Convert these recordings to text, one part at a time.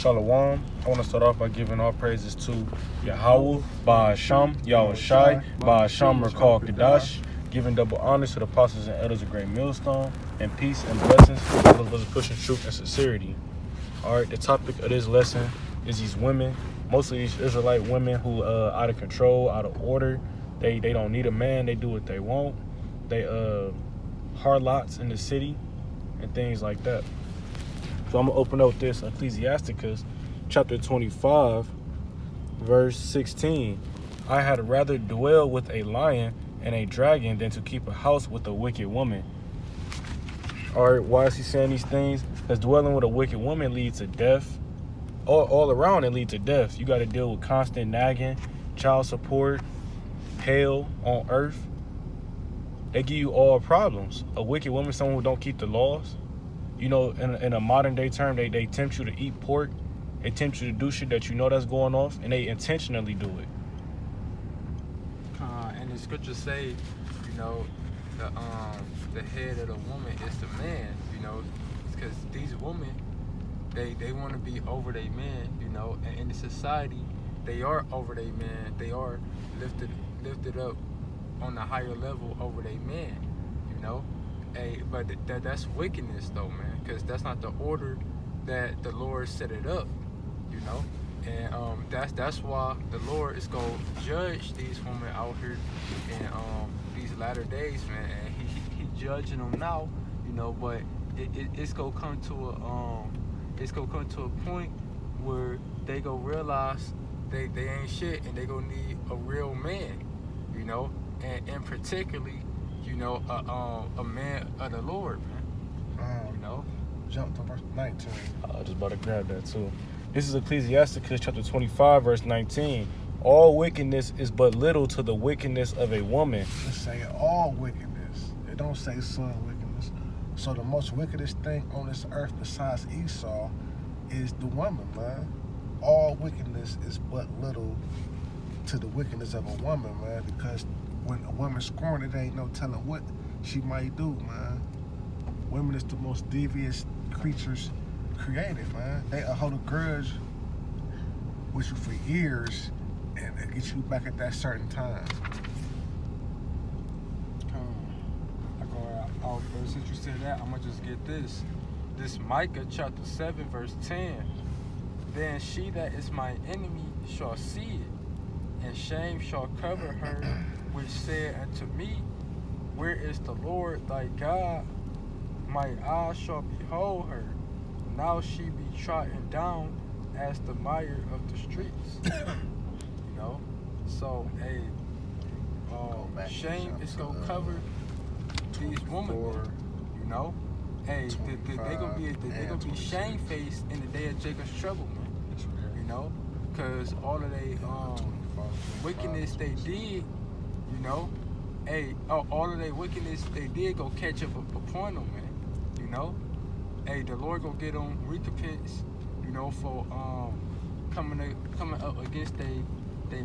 Shalom. I want to start off by giving all praises to Yahweh, Ba'asham, Yahushai, Ba'asham, Rakal Kadash, giving double honors to the apostles and elders of Great Millstone, and peace and blessings to those of us pushing truth and sincerity. All right, the topic of this lesson is these women, mostly these Israelite women who out of control, out of order. They don't need a man. They do what they want. They harlots in the city and things like that. So I'm going to open up this Ecclesiasticus chapter 25, verse 16. I had rather dwell with a lion and a dragon than to keep a house with a wicked woman. All right, why is he saying these things? Because dwelling with a wicked woman leads to death. All around it leads to death. You got to deal with constant nagging, child support, hell on earth. They give you all problems. A wicked woman, someone who don't keep the laws. You know, in a modern day term, they tempt you to eat pork. They tempt you to do shit that you know that's going off, and they intentionally do it. And the scriptures say, you know, the head of the woman is the man, you know, because these women, they want to be over their man, you know, and in the society, they are over their man. They are lifted up on a higher level over their man, you know. But that's wickedness though, man, because that's not the order that the Lord set it up, you know. And that's why the Lord is gonna judge these women out here in these latter days, man. And he judging them now, you know. But it's gonna come to a point where they gonna realize they ain't shit, and they gonna need a real man, you know. And particularly, you know, a man of the Lord, man. You know? Jump to verse 19. I was just about to grab that too. This is Ecclesiasticus chapter 25, verse 19. All wickedness is but little to the wickedness of a woman. It say all wickedness. It don't say some wickedness. So the most wickedest thing on this earth besides Esau is the woman, man. All wickedness is but little to the wickedness of a woman, man, because when a woman's scorned, it ain't no telling what she might do, man. Women is the most devious creatures created, man. They hold a grudge with you for years and get you back at that certain time. Since you said that, I'm gonna just get this. This Micah chapter 7, verse 10. Then she that is my enemy shall see it, and shame shall cover her, which said unto me, where is the Lord thy God? My eyes shall behold her. Now she be trodden down as the mire of the streets. You know? So, hey, shame is going to cover these women, you know? Hey, they gonna be shamefaced in the day of Jacob's trouble, man. You know? Because all of they wickedness they did, you know, all of their wickedness they did go catch up upon them, man. You know, the Lord go get them recompense, you know, for coming up against they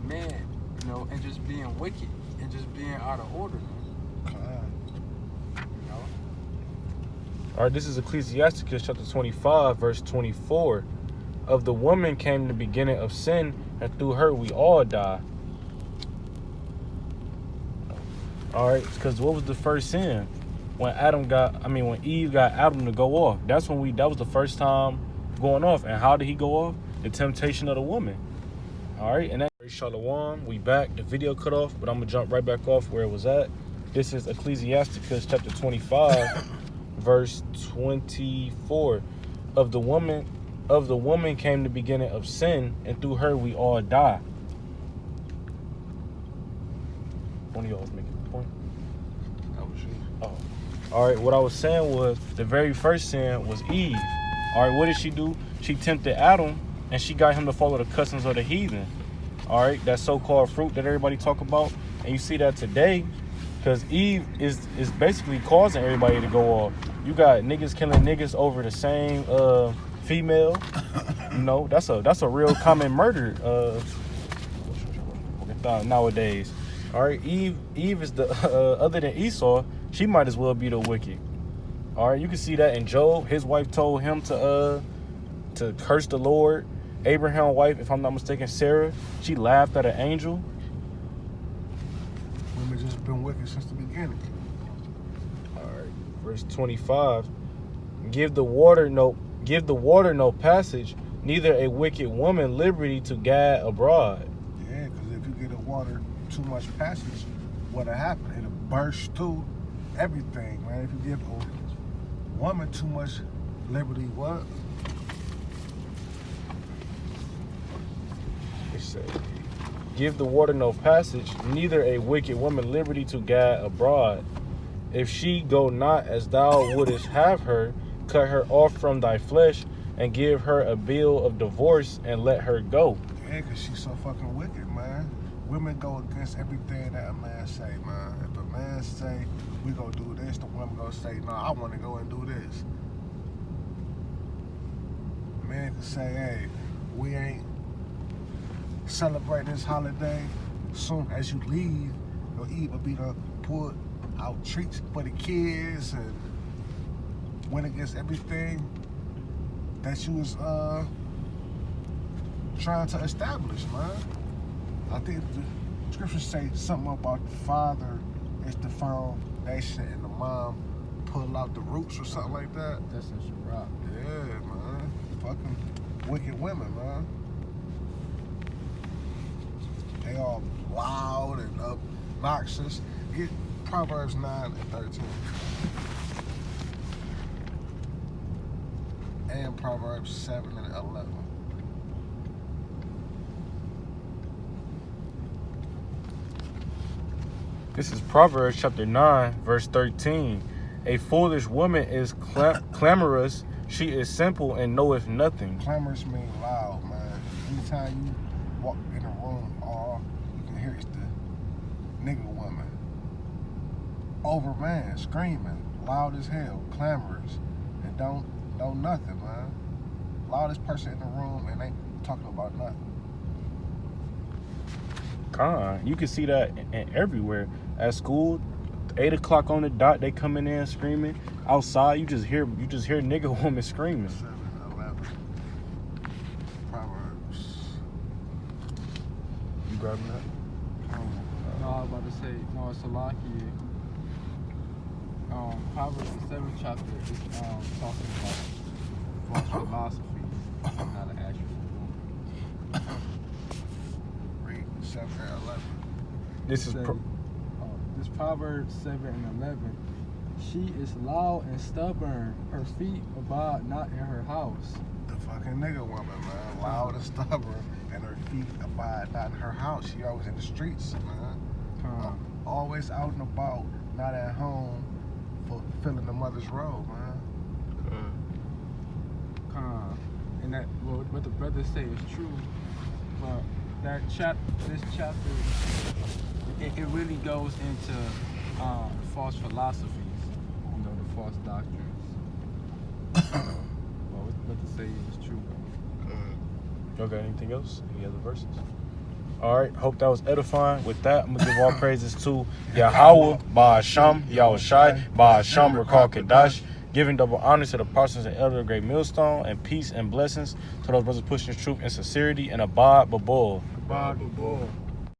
man, you know, and just being wicked and just being out of order, man. You know. All right, this is Ecclesiasticus chapter 25, verse 24. Of the woman came the beginning of sin, and through her we all die. All right, because what was the first sin? When Eve got Adam to go off. That was the first time going off. And how did he go off? The temptation of the woman. All right, and that's Shalom. We back. The video cut off, but I'm gonna jump right back off where it was at. This is Ecclesiasticus chapter 25, verse 24. Of the woman came the beginning of sin, and through her we all die. One of y'all was making a point. That was you. Oh. All right, what I was saying was the very first sin was Eve. All right, what did she do? She tempted Adam, and she got him to follow the customs of the heathen. All right, that so-called fruit that everybody talk about. And you see that today, because Eve is basically causing everybody to go off. You got niggas killing niggas over the same female. You know, that's a real common murder nowadays. All right, Eve is the other than Esau, she might as well be the wicked. All right, you can see that in Job. His wife told him to to curse the Lord. Abraham's wife, if I'm not mistaken, Sarah, she laughed at an angel. Women just been wicked since the beginning. All right, verse 25. Give the water no passage, neither a wicked woman liberty to gad abroad. Yeah, because if you get the water too much passage, what'll happen? It'll burst through everything, man. If you give a woman too much liberty, what? It says, give the water no passage, neither a wicked woman liberty to gad abroad. If she go not as thou wouldest have her, cut her off from thy flesh, and give her a bill of divorce, and let her go. Yeah, because she's so fucking wicked, man. Women go against everything that a man say, man. If a man say, we gonna do this, the woman gonna say, no, I want to go and do this. Man can say, hey, we ain't celebrating this holiday. Soon as you leave, you'll either be to put out treats for the kids and went against everything that you was trying to establish, man. I think the scriptures say something about the father is the foundation and the mom pull out the roots or something like that. That's in Sirach. Yeah, man. Fucking wicked women, man. They all loud and obnoxious. Get Proverbs 9 and 13. And Proverbs 7 and 11. This is Proverbs chapter 9, verse 13. A foolish woman is clamorous. She is simple and knoweth nothing. Clamorous mean loud, man. Anytime you walk in a room, all you can hear is the nigga woman. Over man, screaming, loud as hell, clamorous, and don't know nothing, man. Loudest person in the room and ain't talking about nothing. You can see that in everywhere. At school, 8 o'clock on the dot, they coming in screaming. Outside, you just hear nigga woman screaming. 7, 11. Proverbs. You grabbing that? No, I was about to say, no, it's Salakia. Proverbs, the 7th chapter, is talking about false philosophies, not an actual woman. Read 7 and 11. This is This Proverbs 7 and 11. She is loud and stubborn. Her feet abide not in her house. The fucking nigga woman, man. Loud and stubborn, and her feet abide not in her house. She always in the streets, man. Always out and about, not at home, fulfilling the mother's role, man. And that what the brothers say is true. But this chapter, it really goes into false philosophies, the false doctrines. Well, what to say is true. okay. Anything else? Any other verses? All right. Hope that was edifying. With that, I'm gonna give all praises to Yahweh, Ba'asham, Yahushai, Ba'asham, Rakal Kadash, giving double honors to the apostles and elders of Great Millstone, and peace and blessings to those brothers pushing the truth in sincerity and abad babul. Abad babul.